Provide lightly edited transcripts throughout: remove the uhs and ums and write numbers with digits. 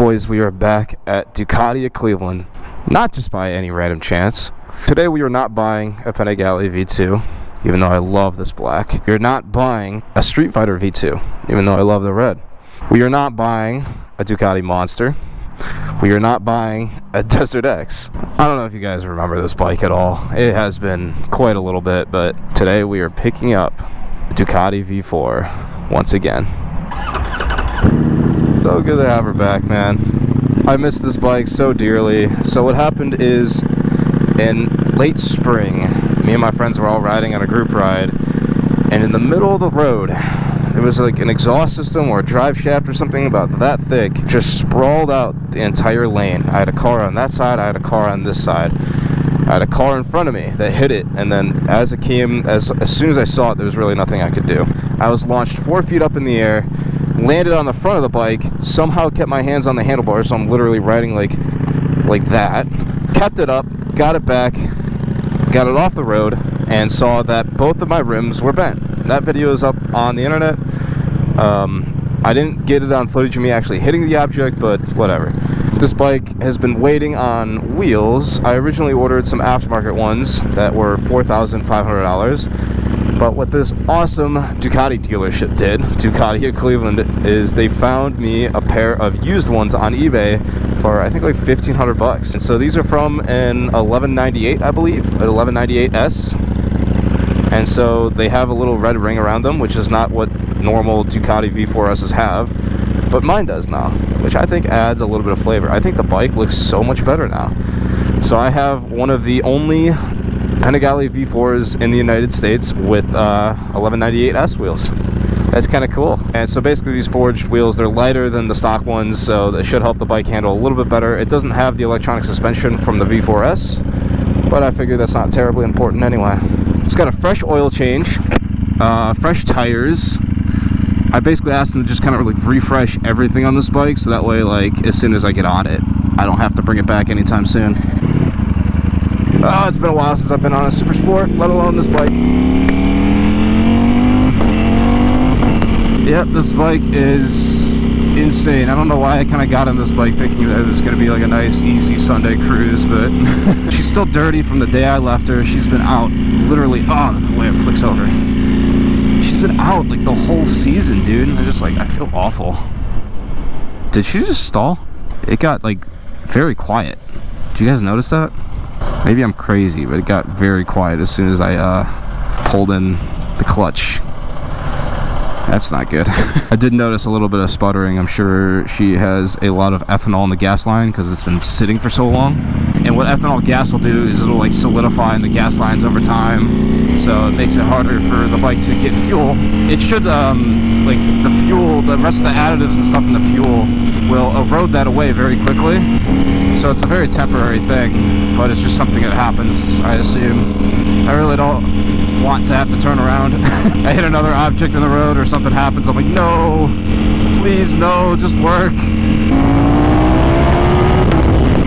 Boys, we are back at Ducati of Cleveland, not just by any random chance. Today we are not buying a Panigale V2, even though I love this black. We are not buying a Street Fighter V2, even though I love the red. We are not buying a Ducati Monster. We are not buying a Desert X. I don't know if you guys remember this bike at all. It has been quite a little bit, but today we are picking up the Ducati V4 once again. So good to have her back, man. I miss this bike so dearly. So what happened is, in late spring, me and my friends were all riding on a group ride, and in the middle of the road, there was like an exhaust system or a drive shaft or something about that thick, just sprawled out the entire lane. I had a car on that side, I had a car on this side. I had a car in front of me that hit it, and then as it came, as soon as I saw it, there was really nothing I could do. I was launched 4 feet up in the air, landed on the front of the bike, somehow kept my hands on the handlebars, so I'm literally riding like that. Kept it up, got it back, got it off the road, and saw that both of my rims were bent. That video is up on the internet. I didn't get it on footage of me actually hitting the object, but whatever. This bike has been waiting on wheels. I originally ordered some aftermarket ones that were $4,500. But what this awesome Ducati dealership did, Ducati of Cleveland, is they found me a pair of used ones on eBay for I think like $1,500. And so these are from an 1198, I believe, an 1198S. And so they have a little red ring around them, which is not what normal Ducati V4Ss have, but mine does now, which I think adds a little bit of flavor. I think the bike looks so much better now. So I have one of the only Panigale V4s in the United States with 1198S wheels. That's kind of cool. And so basically these forged wheels, they're lighter than the stock ones, so that should help the bike handle a little bit better. It doesn't have the electronic suspension from the V4S, but I figure that's not terribly important anyway. It's got a fresh oil change, fresh tires. I basically asked them to just kind of like refresh everything on this bike, so that way, like, as soon as I get on it, I don't have to bring it back anytime soon. It's been a while since I've been on a super sport, let alone this bike. Yep, this bike is insane. I don't know why I kind of got on this bike thinking that it was going to be like a nice, easy Sunday cruise, but she's still dirty from the day I left her. She's been out literally, the way it flicks over. She's been out like the whole season, dude. And I feel awful. Did she just stall? It got like very quiet. Did you guys notice that? Maybe I'm crazy, but it got very quiet as soon as I pulled in the clutch. That's not good. I did notice a little bit of sputtering. I'm sure she has a lot of ethanol in the gas line because it's been sitting for so long. And what ethanol gas will do is it'll like solidify in the gas lines over time. So it makes it harder for the bike to get fuel. It should, like the fuel, the rest of the additives and stuff in the fuel will erode that away very quickly. So it's a very temporary thing, but it's just something that happens, I assume. I really don't want to have to turn around. I hit another object in the road or something happens, I'm like, no, please, no, just work.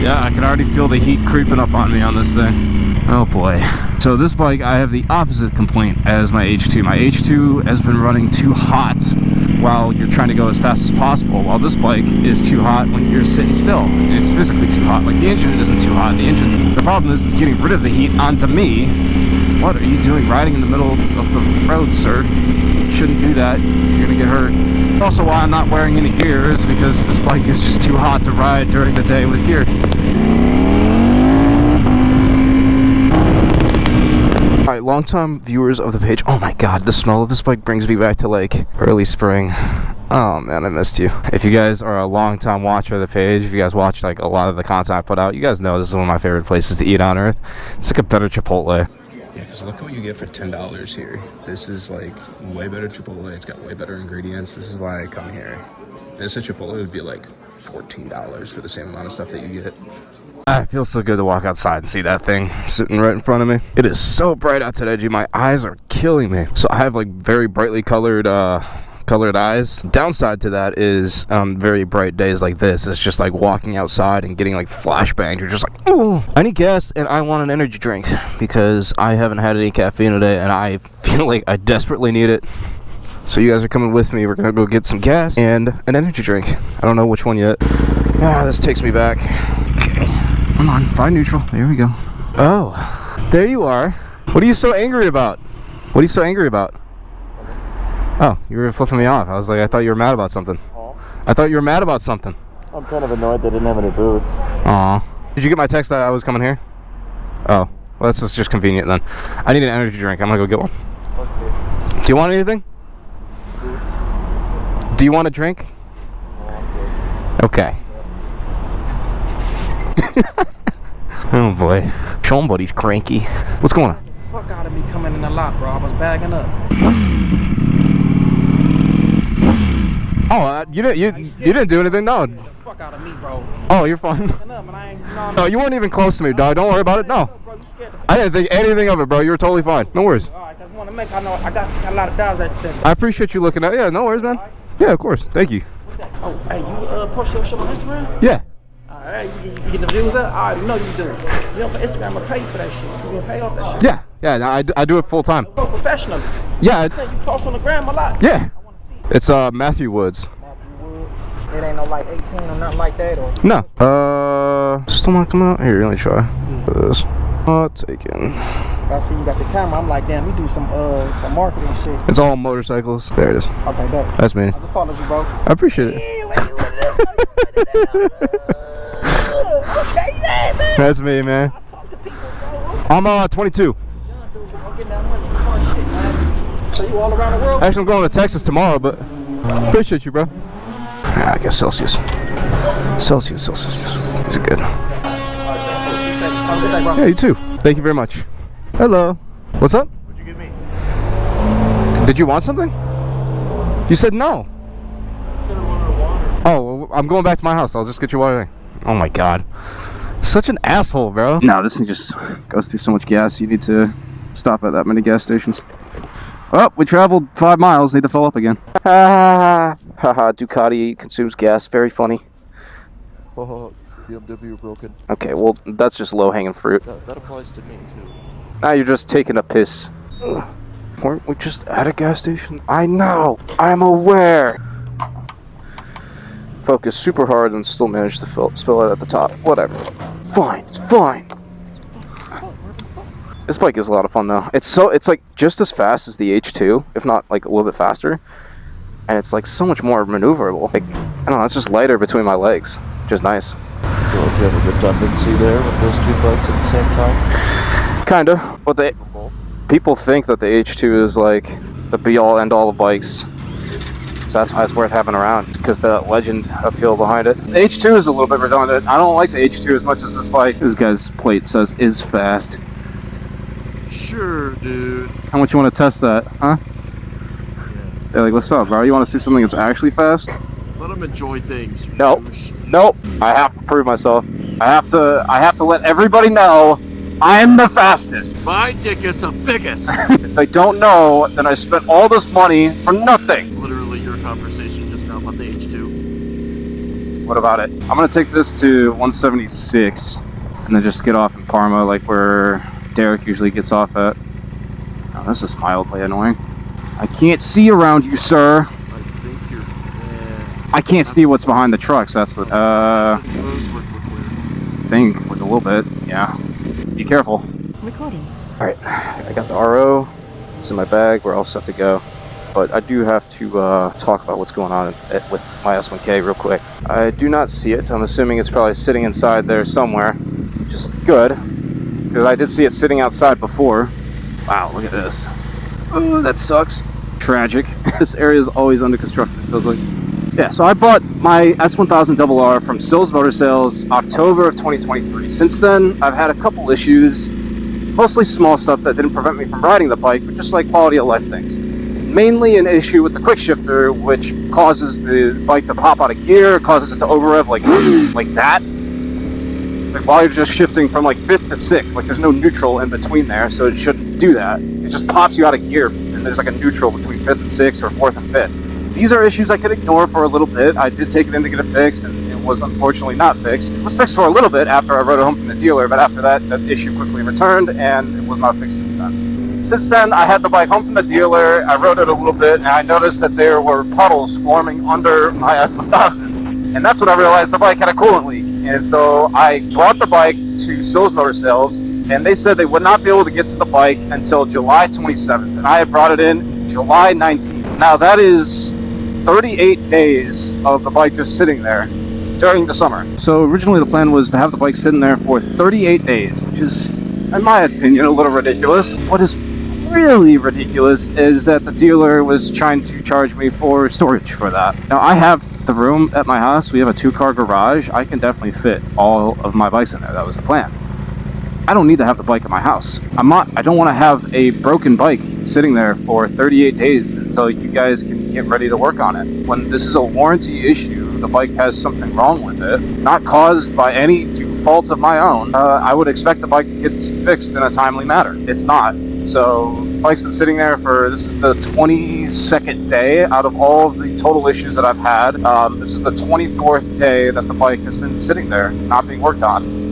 Yeah, I can already feel the heat creeping up on me on this thing. Oh boy. So this bike, I have the opposite complaint as my H2. My H2 has been running too hot while you're trying to go as fast as possible, while this bike is too hot when you're sitting still. It's physically too hot. Like the engine isn't too hot. The problem is it's getting rid of the heat onto me. What are you doing riding in the middle of the road, sir? You shouldn't do that. You're gonna get hurt. Also, why I'm not wearing any gear is because this bike is just too hot to ride during the day with gear. Alright, long-time viewers of the page, oh my god, the smell of this bike brings me back to like early spring. Oh man, I missed you. If you guys are a long-time watcher of the page, if you guys watch like a lot of the content I put out, you guys know this is one of my favorite places to eat on earth. It's like a better Chipotle. Yeah, because look what you get for $10 here. This is like way better Chipotle. It's got way better ingredients. This is why I come here. This at Chipotle would be like $14 for the same amount of stuff that you get. It feels so good to walk outside and see that thing sitting right in front of me. It is so bright out today, dude. My eyes are killing me. So I have like very brightly colored eyes. Downside to that is very bright days like this, it's just like walking outside and getting like flashbanged. You're just like, ooh, I need gas and I want an energy drink because I haven't had any caffeine today and I feel like I desperately need it. So you guys are coming with me. We're gonna go get some gas and an energy drink. I don't know which one yet. Ah, this takes me back. Okay, come on, find neutral. There we go. Oh, there you are. What are you so angry about? What are you so angry about? Oh, you were flipping me off. I was like, I thought you were mad about something. I thought you were mad about something. I'm kind of annoyed they didn't have any boots. Aw. Did you get my text that I was coming here? Oh, well, that's just convenient then. I need an energy drink. I'm gonna go get one. Okay. Do you want anything? Do you want a drink? Okay. Oh boy. Somebody's cranky. What's going on? Fuck out of me coming in the lot, bro. I was bagging up. Oh, you didn't do anything, no. Get the fuck out of me, bro. Oh, you're fine. No, you weren't even close to me, dog. Don't worry about it. No. I didn't think anything of it, bro. You were totally fine. No worries. All right, just want to make. I know I got a lot of dials at that. I appreciate you looking at. Yeah, no worries, man. Yeah, of course. Thank you. Oh, hey, you post your shit on Instagram? Yeah. All right, you get the views up? I already know you do. You know, for Instagram, I'm gonna pay you for that shit. You gonna pay off that shit? Yeah. Yeah. I do it full time. Bro, professional. Yeah. You post on the gram a lot. Yeah. I want to see it. It's Matthew Woods. It ain't no like 18 or nothing like that, or? No. Still not coming out? Here, let me try. This. Not taken. I see you got the camera. I'm like, damn, you do some marketing shit. It's all motorcycles. There it is. Okay, bet. That's me. I just followed you, bro. I appreciate it. Okay, yeah, man. That's me, man. I talk to people, bro. I'm 22. Young dude, I'm getting that money. It's fun shit, man. So you all around the world? Actually, I'm going to Texas tomorrow, but appreciate you, bro. I guess Celsius. Celsius. These are good. Yeah, you too. Thank you very much. Hello. What's up? What'd you give me? Did you want something? You said no. I said I wanted water. Oh, well, I'm going back to my house. I'll just get you water. Oh my god. Such an asshole, bro. No, this thing just goes through so much gas. You need to stop at that many gas stations. Oh, we traveled 5 miles. Need to fill up again. Ha ha ha. Ducati consumes gas. Very funny. Oh, BMW broken. Okay, well, that's just low-hanging fruit. That applies to me, too. Now you're just taking a piss. Ugh. Weren't we just at a gas station? I know. I'm aware. Focus super hard and still manage to spill it at the top. Whatever. Fine. It's fine. This bike is a lot of fun though. It's like just as fast as the H2, if not like a little bit faster. And it's like so much more maneuverable. Like, I don't know, it's just lighter between my legs, which is nice. I feel like you have a redundancy there with those two bikes at the same time. Kinda. But people think that the H2 is like the be-all end-all of bikes. So that's why it's worth having around, because the legend appeal behind it. The H2 is a little bit redundant. I don't like the H2 as much as this bike. This guy's plate says is fast. Sure, dude. How much you want to test that, huh? Yeah. They're like, what's up, bro? You want to see something that's actually fast? Let them enjoy things. Nope. douche. Nope. I have to prove myself. I have to let everybody know I'm the fastest. My dick is the biggest. If they don't know, then I spent all this money for nothing. Literally your conversation just now about the H2. What about it? I'm gonna take this to 176 and then just get off in Parma, like where Derek usually gets off at. Oh, this is mildly annoying. I can't see around you, sir. I think you're... I can't see what's behind the trucks. That's the Those were clear. thing, like a little bit. Yeah. Be careful. Recording. All right, I got the RO. It's in my bag. We're all set to go. But I do have to talk about what's going on with my S1K real quick. I do not see it. I'm assuming it's probably sitting inside there somewhere, which is good, because I did see it sitting outside before. Wow, look at this. Oh, that sucks. Tragic. This area is always under construction, it feels like. Yeah, so I bought my S1000RR from Sills Motor Sales October of 2023. Since then, I've had a couple issues, mostly small stuff that didn't prevent me from riding the bike, but just like quality of life things. Mainly an issue with the quick shifter, which causes the bike to pop out of gear, causes it to over-rev like that. Like while you're just shifting from like 5th to 6th, like there's no neutral in between there, so it shouldn't do that. It just pops you out of gear, and there's like a neutral between 5th and 6th or 4th and 5th. These are issues I could ignore for a little bit. I did take it in to get it fixed, and it was unfortunately not fixed. It was fixed for a little bit after I rode it home from the dealer, but after that, that issue quickly returned, and it was not fixed since then. Since then, I had the bike home from the dealer, I rode it a little bit, and I noticed that there were puddles forming under my S1000. And that's when I realized the bike had a coolant leak. And so I brought the bike to Sills Motor Sales, and they said they would not be able to get to the bike until July 27th. And I had brought it in July 19th. Now that is 38 days of the bike just sitting there during the summer. So originally the plan was to have the bike sitting there for 38 days, which is, in my opinion, a little ridiculous. What is really ridiculous is that the dealer was trying to charge me for storage for that. Now I have the room at my house. We have a 2-car garage. I can definitely fit all of my bikes in there. That was the plan. I don't need to have the bike at my house. I don't want to have a broken bike sitting there for 38 days until you guys can get ready to work on it. When this is a warranty issue, the bike has something wrong with it, not caused by any fault of my own, I would expect the bike to get fixed in a timely manner. It's not. So the bike's been sitting there for, this is the 22nd day out of all of the total issues that I've had. This is the 24th day that the bike has been sitting there, not being worked on.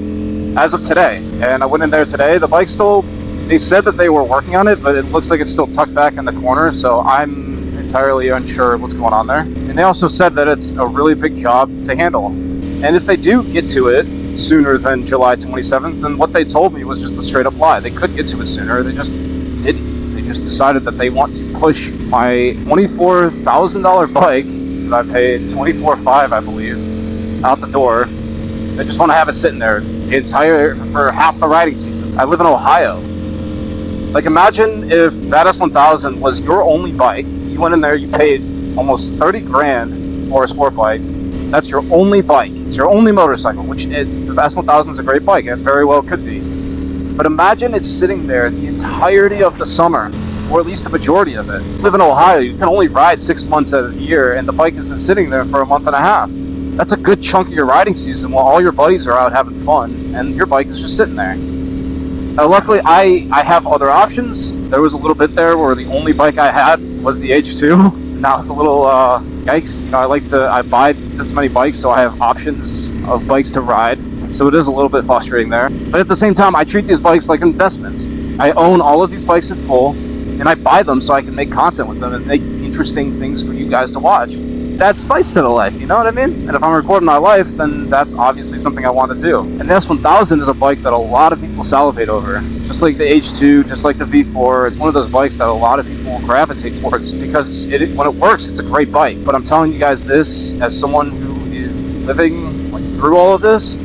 As of today. And I went in there today, the bike's still, they said that they were working on it, but it looks like it's still tucked back in the corner, so I'm entirely unsure of what's going on there. And they also said that it's a really big job to handle. And if they do get to it sooner than July 27th, then what they told me was just a straight up lie. They could get to it sooner, they just didn't. They just decided that they want to push my $24,000 bike that I paid $24,500, I believe, out the door. They just want to have it sitting there for half the riding season. I live in Ohio. Like, imagine if that S1000 was your only bike. You went in there, you paid almost 30 grand for a sport bike. That's your only bike. It's your only motorcycle, which the S1000 is a great bike. It very well could be. But imagine it's sitting there the entirety of the summer, or at least the majority of it. You live in Ohio, you can only ride 6 months out of the year, and the bike has been sitting there for a month and a half. That's a good chunk of your riding season while all your buddies are out having fun, and your bike is just sitting there. Now, luckily, I have other options. There was a little bit there where the only bike I had was the H2. Now it's a little, yikes. You know, I buy this many bikes, so I have options of bikes to ride. So it is a little bit frustrating there. But at the same time, I treat these bikes like investments. I own all of these bikes in full, and I buy them so I can make content with them and make interesting things for you guys to watch. That's spice to the life, you know what I mean? And if I'm recording my life, then that's obviously something I want to do. And the S1000 is a bike that a lot of people salivate over. Just like the H2, just like the V4, it's one of those bikes that a lot of people will gravitate towards because when it works, it's a great bike. But I'm telling you guys this as someone who is living through all of this,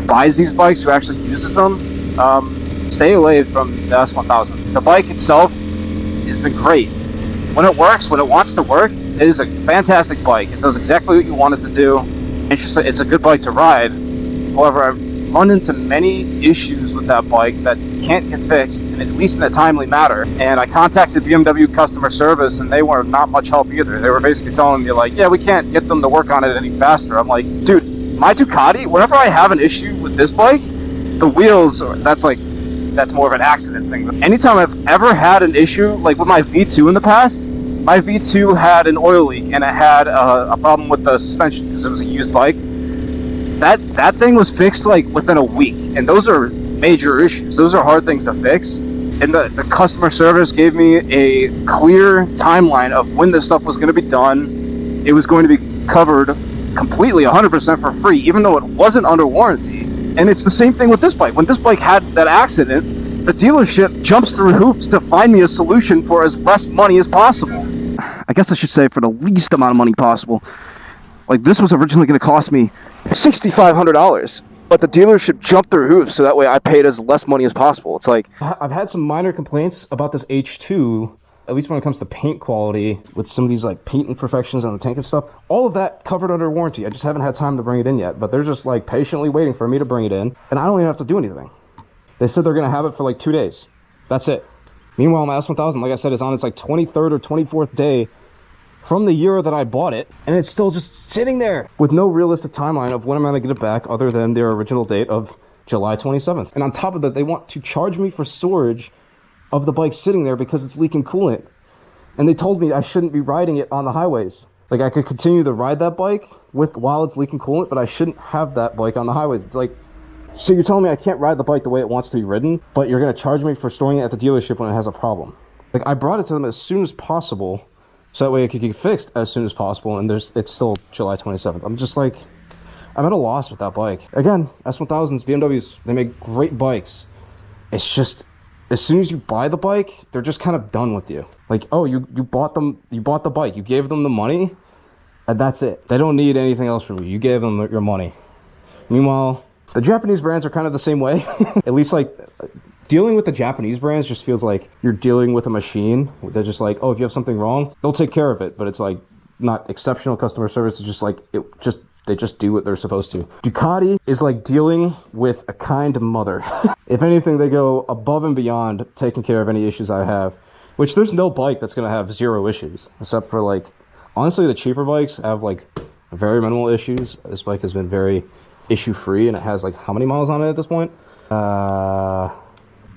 buys these bikes, who actually uses them, stay away from the S1000. The bike itself has been great. When it works, when it wants to work, it is a fantastic bike. It does exactly what you want it to do. It's a good bike to ride. However, I've run into many issues with that bike that can't get fixed, and at least in a timely manner. And I contacted BMW customer service, and they were not much help either. They were basically telling me, like, yeah, we can't get them to work on it any faster. I'm like, dude, my Ducati, whenever I have an issue with this bike, the wheels, that's more of an accident thing. But anytime I've ever had an issue, like with my V2 in the past, my V2 had an oil leak and it had a problem with the suspension because it was a used bike. That thing was fixed like within a week, and those are major issues. Those are hard things to fix. And the customer service gave me a clear timeline of when this stuff was going to be done. It was going to be covered completely 100% for free, even though it wasn't under warranty. And it's the same thing with this bike. When this bike had that accident, the dealership jumps through hoops to find me a solution for as less money as possible. I guess I should say for the least amount of money possible. Like, this was originally going to cost me $6,500, but the dealership jumped through hoops so that way I paid as less money as possible. It's like, I've had some minor complaints about this H2, at least when it comes to paint quality, with some of these like paint imperfections on the tank and stuff. All of that covered under warranty. I just haven't had time to bring it in yet, but they're just like patiently waiting for me to bring it in, and I don't even have to do anything. They said they're going to have it for like 2 days. That's it. Meanwhile, my S1000, like I said, is on its like 23rd or 24th day from the year that I bought it, and it's still just sitting there with no realistic timeline of when I'm going to get it back other than their original date of July 27th. And on top of that, they want to charge me for storage of the bike sitting there because it's leaking coolant. And they told me I shouldn't be riding it on the highways. Like, I could continue to ride that bike while it's leaking coolant, but I shouldn't have that bike on the highways. It's like, so you're telling me I can't ride the bike the way it wants to be ridden, but you're going to charge me for storing it at the dealership when it has a problem. Like, I brought it to them as soon as possible, so that way it could get fixed as soon as possible, and it's still July 27th. I'm just like, I'm at a loss with that bike. Again, S1000s, BMWs, they make great bikes. It's just, as soon as you buy the bike, they're just kind of done with you. Like, oh, you bought the bike, you gave them the money, and that's it. They don't need anything else from you. You gave them your money. Meanwhile, the Japanese brands are kind of the same way. At least, like, dealing with the Japanese brands just feels like you're dealing with a machine. They're just like, oh, if you have something wrong, they'll take care of it. But it's like not exceptional customer service. It's just like, they just do what they're supposed to. Ducati is like dealing with a kind mother. If anything, they go above and beyond taking care of any issues I have, which there's no bike that's going to have 0 issues, except for, like, honestly, the cheaper bikes have like very minimal issues. This bike has been very issue free, and it has like how many miles on it at this point?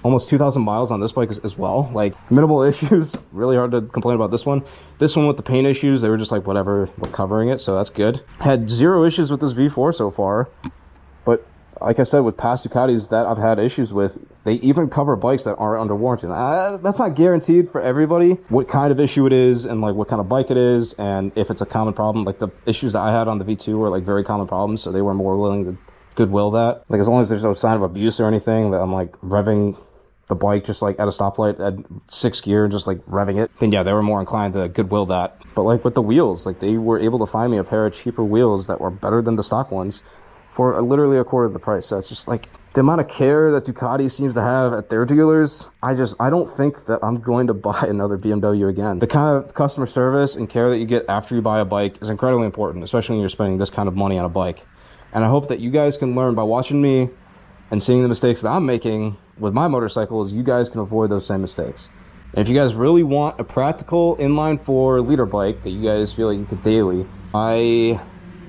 Almost 2,000 miles on this bike as well. Like, minimal issues. Really hard to complain about this one. This one with the paint issues, they were just like, whatever, we're covering it, so that's good. Had 0 issues with this V4 so far, but like I said, with past Ducatis that I've had issues with, they even cover bikes that aren't under warranty. That's not guaranteed for everybody, what kind of issue it is, and like what kind of bike it is, and if it's a common problem. Like, the issues that I had on the V2 were like very common problems, so they were more willing to goodwill that. Like, as long as there's no sign of abuse or anything, that I'm like revving the bike just like at a stoplight at 6th gear, just like revving it, then yeah, they were more inclined to goodwill that. But like with the wheels, like, they were able to find me a pair of cheaper wheels that were better than the stock ones for literally a quarter of the price. So it's just like the amount of care that Ducati seems to have at their dealers. I don't think that I'm going to buy another BMW again. The kind of customer service and care that you get after you buy a bike is incredibly important, especially when you're spending this kind of money on a bike. And I hope that you guys can learn by watching me and seeing the mistakes that I'm making with my motorcycles. You guys can avoid those same mistakes. And if you guys really want a practical inline 4 liter bike that you guys feel like you could daily, I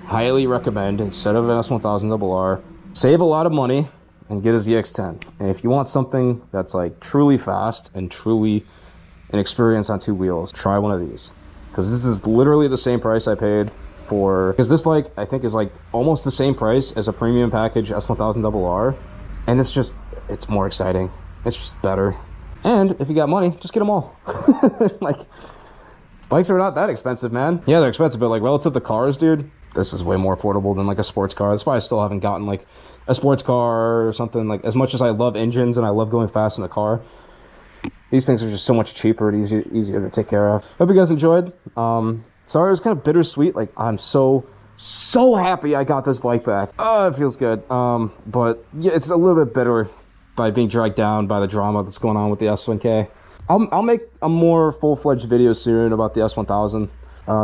highly recommend, instead of an S1000RR, save a lot of money and get a ZX10. And if you want something that's like truly fast and truly an experience on 2 wheels, try one of these, because this is literally the same price I paid for, because this bike I think is like almost the same price as a premium package S1000RR, and it's more exciting, it's just better. And if you got money, just get them all. Like, bikes are not that expensive, man. Yeah, they're expensive, but like relative to cars, dude, this is way more affordable than like a sports car. That's why I still haven't gotten like a sports car or something. Like, as much as I love engines and I love going fast in a car, these things are just so much cheaper and easier to take care of. Hope you guys enjoyed. Sorry, it was kind of bittersweet. Like, I'm so happy I got this bike back. Oh, it feels good. But yeah, it's a little bit bitter by being dragged down by the drama that's going on with the S1K. I'll make a more full-fledged video soon about the S1000,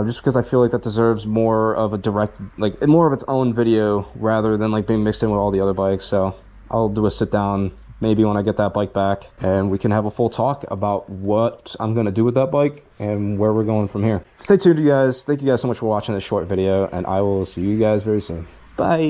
just because I feel like that deserves more of a direct, like, more of its own video rather than like being mixed in with all the other bikes. So I'll do a sit down maybe when I get that bike back, and we can have a full talk about what I'm going to do with that bike and where we're going from here. Stay tuned, you guys. Thank you guys so much for watching this short video, and I will see you guys very soon. Bye.